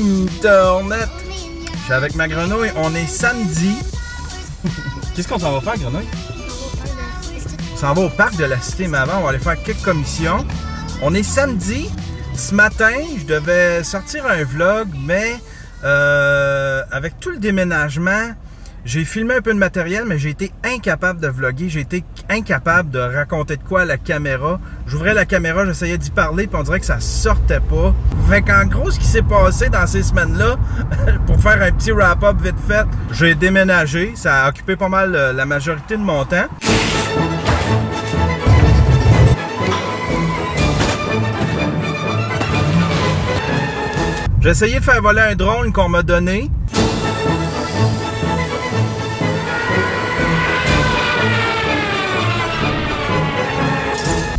Internet. Je suis avec ma grenouille. On est samedi. Qu'est-ce qu'on s'en va faire, grenouille? On s'en va au parc de la Cité, mais avant, on va aller faire quelques commissions. On est samedi. Ce matin, je devais sortir un vlog, mais avec tout le déménagement, j'ai filmé un peu de matériel, mais j'ai été incapable de vlogger. J'ai été incapable de raconter de quoi à la caméra. J'ouvrais la caméra, j'essayais d'y parler, puis on dirait que ça sortait pas. Fait qu'en gros, ce qui s'est passé dans ces semaines-là, pour faire un petit wrap-up vite fait, j'ai déménagé. Ça a occupé pas mal la majorité de mon temps. J'ai essayé de faire voler un drone qu'on m'a donné.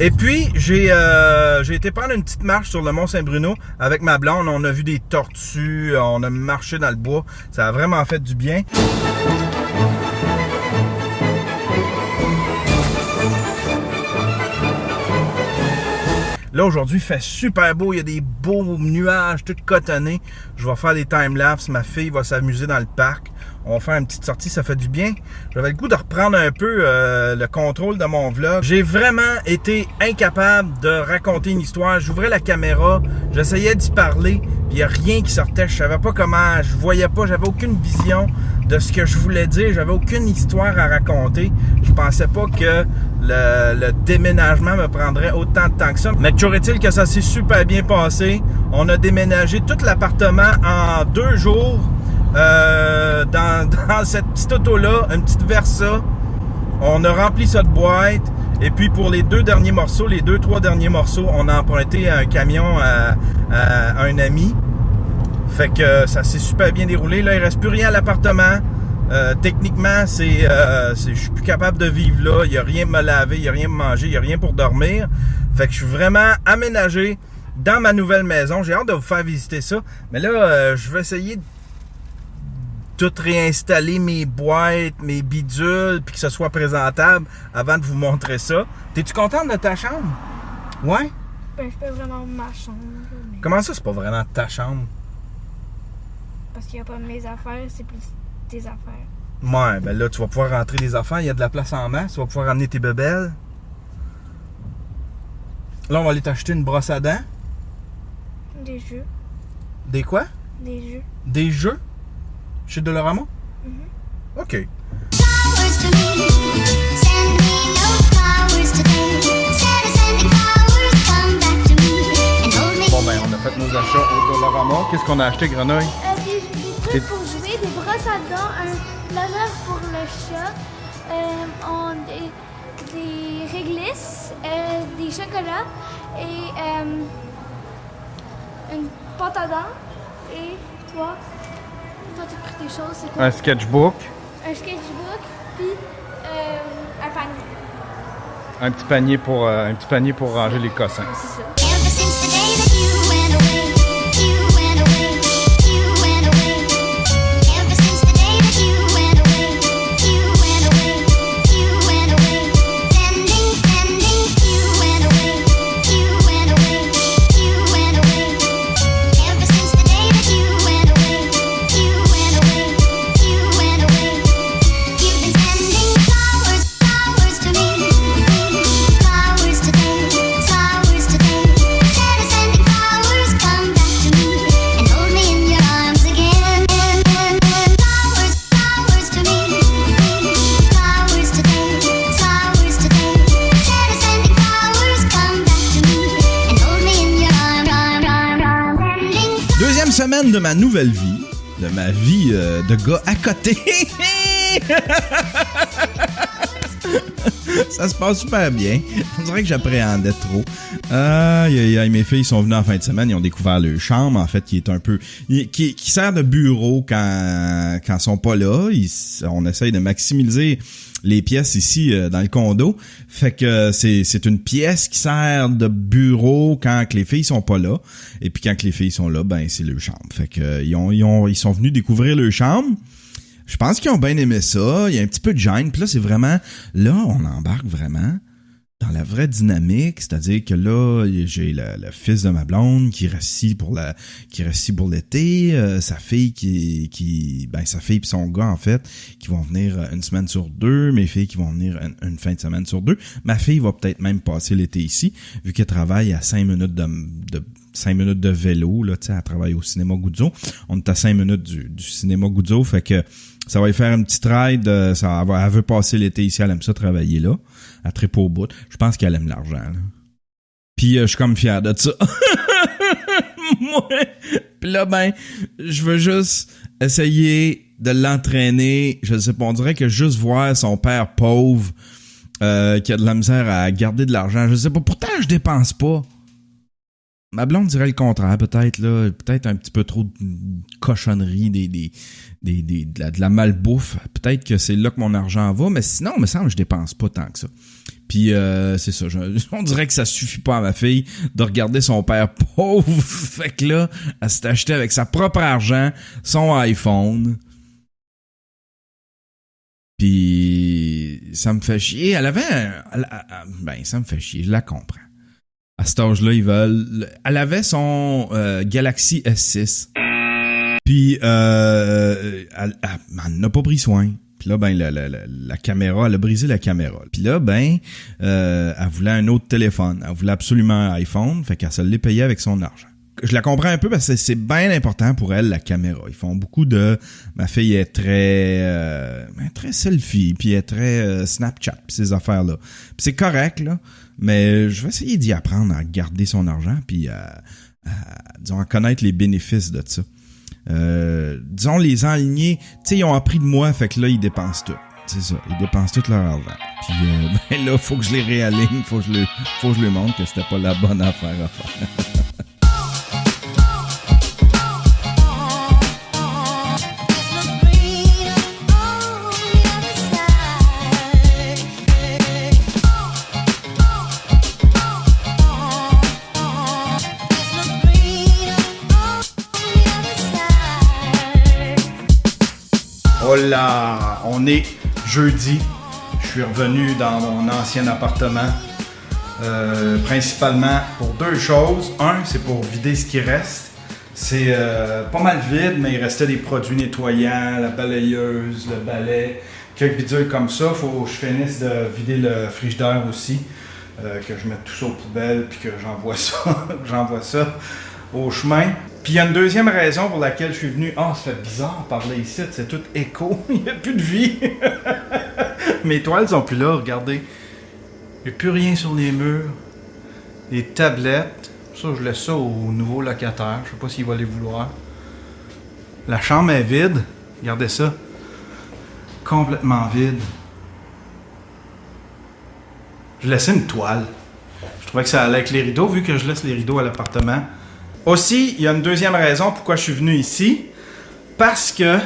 Et puis, j'ai été prendre une petite marche sur le Mont-Saint-Bruno avec ma blonde. On a vu des tortues, on a marché dans le bois. Ça a vraiment fait du bien. Là, aujourd'hui, il fait super beau. Il y a des beaux nuages, tout cotonnés. Je vais faire des time-lapse. Ma fille va s'amuser dans le parc. On va faire une petite sortie, ça fait du bien. J'avais le goût de reprendre un peu le contrôle de mon vlog. J'ai vraiment été incapable de raconter une histoire. J'ouvrais la caméra, j'essayais d'y parler, puis il n'y a rien qui sortait. Je savais pas comment, je voyais pas, j'avais aucune vision de ce que je voulais dire. J'avais aucune histoire à raconter. Je pensais pas que le déménagement me prendrait autant de temps que ça. Mais toujours est-il que ça s'est super bien passé. On a déménagé tout l'appartement en 2 jours. Dans cette petite auto-là, une petite Versa. On a rempli ça de boîtes. Et puis pour les 2 derniers morceaux, les 2-3 derniers morceaux, on a emprunté un camion à un ami. Fait que ça s'est super bien déroulé. Là, il reste plus rien à l'appartement. Techniquement, je suis plus capable de vivre là. Il n'y a rien à me laver, il n'y a rien à me manger, il n'y a rien pour dormir. Fait que je suis vraiment aménagé dans ma nouvelle maison. J'ai hâte de vous faire visiter ça. Mais là, je vais essayer de tout réinstaller, mes boîtes, mes bidules, puis que ce soit présentable avant de vous montrer ça. T'es-tu contente de ta chambre? Ouais? Ben, c'est pas vraiment ma chambre. Mais... Comment ça, c'est pas vraiment ta chambre? Parce qu'il n'y a pas mes affaires, c'est plus tes affaires. Ouais, ben là, tu vas pouvoir rentrer des affaires, il y a de la place en masse, tu vas pouvoir ramener tes bébelles. Là, on va aller t'acheter une brosse à dents. Des jeux. Des quoi? Des jeux. Des jeux? Chez Dollarama? Mm-hmm. OK. Bon, ben, on a fait nos achats au Dollarama. Qu'est-ce qu'on a acheté, Grenouille? Des trucs pour jouer, des brosses à dents, un laser pour le chat, des réglisses, des chocolats et une pâte à dents. Et toi, t'as pris des choses, c'est quoi? Un sketchbook. Un sketchbook, puis un panier. Un petit panier pour ranger les cossins. C'est ça. Semaine de ma nouvelle vie, de ma vie de gars à côté. Ça se passe super bien. On dirait que j'appréhendais trop. Mes filles sont venues en fin de semaine, ils ont découvert leur chambre, en fait, qui est un peu... qui sert de bureau quand ils sont pas là. On essaye de maximiser les pièces ici dans le condo. Fait que c'est une pièce qui sert de bureau quand que les filles sont pas là. Et puis quand que les filles sont là, ben c'est leur chambre. Fait que ils sont venus découvrir leur chambre. Je pense qu'ils ont bien aimé ça. Il y a un petit peu de gêne. Puis là, c'est vraiment... Là, on embarque vraiment dans la vraie dynamique, c'est-à-dire que là, j'ai le fils de ma blonde qui reste ici pour l'été, sa fille sa fille et son gars en fait qui vont venir une semaine sur 2, mes filles qui vont venir une fin de semaine sur 2. Ma fille va peut-être même passer l'été ici vu qu'elle travaille à 5 minutes de 5 minutes de vélo, là, tu sais, elle travaille au cinéma Guzzo. On est à 5 minutes du cinéma Guzzo, fait que ça va lui faire une petite ride, elle veut passer l'été ici, elle aime ça travailler là, elle tripe au bout. Je pense qu'elle aime l'argent, là. Puis je suis comme fier de ça. Moi, puis là, je veux juste essayer de l'entraîner, je sais pas, on dirait que juste voir son père pauvre, qui a de la misère à garder de l'argent, je sais pas, pourtant je dépense pas. Ma blonde dirait le contraire, peut-être, là. Peut-être un petit peu trop de cochonnerie, de la malbouffe. Peut-être que c'est là que mon argent va, mais sinon, il me semble que je dépense pas tant que ça. Puis, c'est ça. On dirait que ça suffit pas à ma fille de regarder son père pauvre. Fait que là, elle s'est achetée avec sa propre argent son iPhone. Puis, ça me fait chier. Elle avait ça me fait chier, je la comprends. À cet âge-là, elle avait son Galaxy S6. Puis, elle n'a pas pris soin. Puis là, la caméra, elle a brisé la caméra. Puis là, elle voulait un autre téléphone. Elle voulait absolument un iPhone. Fait qu'elle se l'est payé avec son argent. Je la comprends un peu parce que c'est bien important pour elle, la caméra. Ils font beaucoup de... Ma fille est très selfie, puis elle est très Snapchat, puis ces affaires-là. Puis c'est correct, là, mais je vais essayer d'y apprendre à garder son argent, puis à connaître les bénéfices de ça. Disons, les enlignés, tu sais, ils ont appris de moi, fait que là, ils dépensent tout. C'est ça, ils dépensent tout leur argent. Puis là, faut que je les réaligne, faut que je leur montre que c'était pas la bonne affaire à faire. Oh là, on est jeudi. Je suis revenu dans mon ancien appartement, principalement pour deux choses. Un, c'est pour vider ce qui reste. C'est pas mal vide, mais il restait des produits nettoyants, la balayeuse, le balai, quelques bidules comme ça. Faut que je finisse de vider le frigidaire aussi, que je mette tout ça aux poubelles, puis que j'envoie ça au chemin. Puis il y a une deuxième raison pour laquelle je suis venu. Ah, ça fait bizarre parler ici, c'est tout écho, il n'y a plus de vie. Mes toiles sont plus là, regardez. Il n'y a plus rien sur les murs. Les tablettes, ça je laisse ça au nouveau locataire, je sais pas s'il va les vouloir. La chambre est vide, regardez ça. Complètement vide. Je laissais une toile. Je trouvais que ça allait avec les rideaux, vu que je laisse les rideaux à l'appartement. Aussi, il y a une deuxième raison pourquoi je suis venu ici. Parce que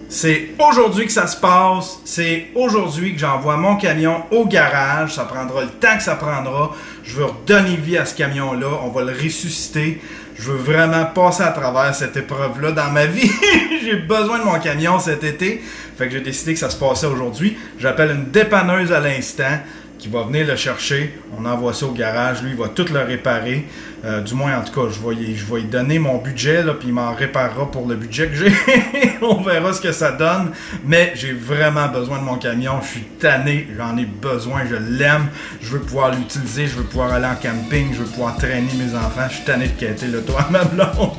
c'est aujourd'hui que ça se passe. C'est aujourd'hui que j'envoie mon camion au garage. Ça prendra le temps que ça prendra. Je veux redonner vie à ce camion-là. On va le ressusciter. Je veux vraiment passer à travers cette épreuve-là dans ma vie. J'ai besoin de mon camion cet été. Fait que j'ai décidé que ça se passait aujourd'hui. J'appelle une dépanneuse à l'instant qui va venir le chercher. On envoie ça au garage. Lui, il va tout le réparer. Du moins, en tout cas, je vais lui donner mon budget, là, puis il m'en réparera pour le budget que j'ai. On verra ce que ça donne. Mais j'ai vraiment besoin de mon camion. Je suis tanné. J'en ai besoin. Je l'aime. Je veux pouvoir l'utiliser. Je veux pouvoir aller en camping. Je veux pouvoir traîner mes enfants. Je suis tanné de quitter le toit à ma blonde.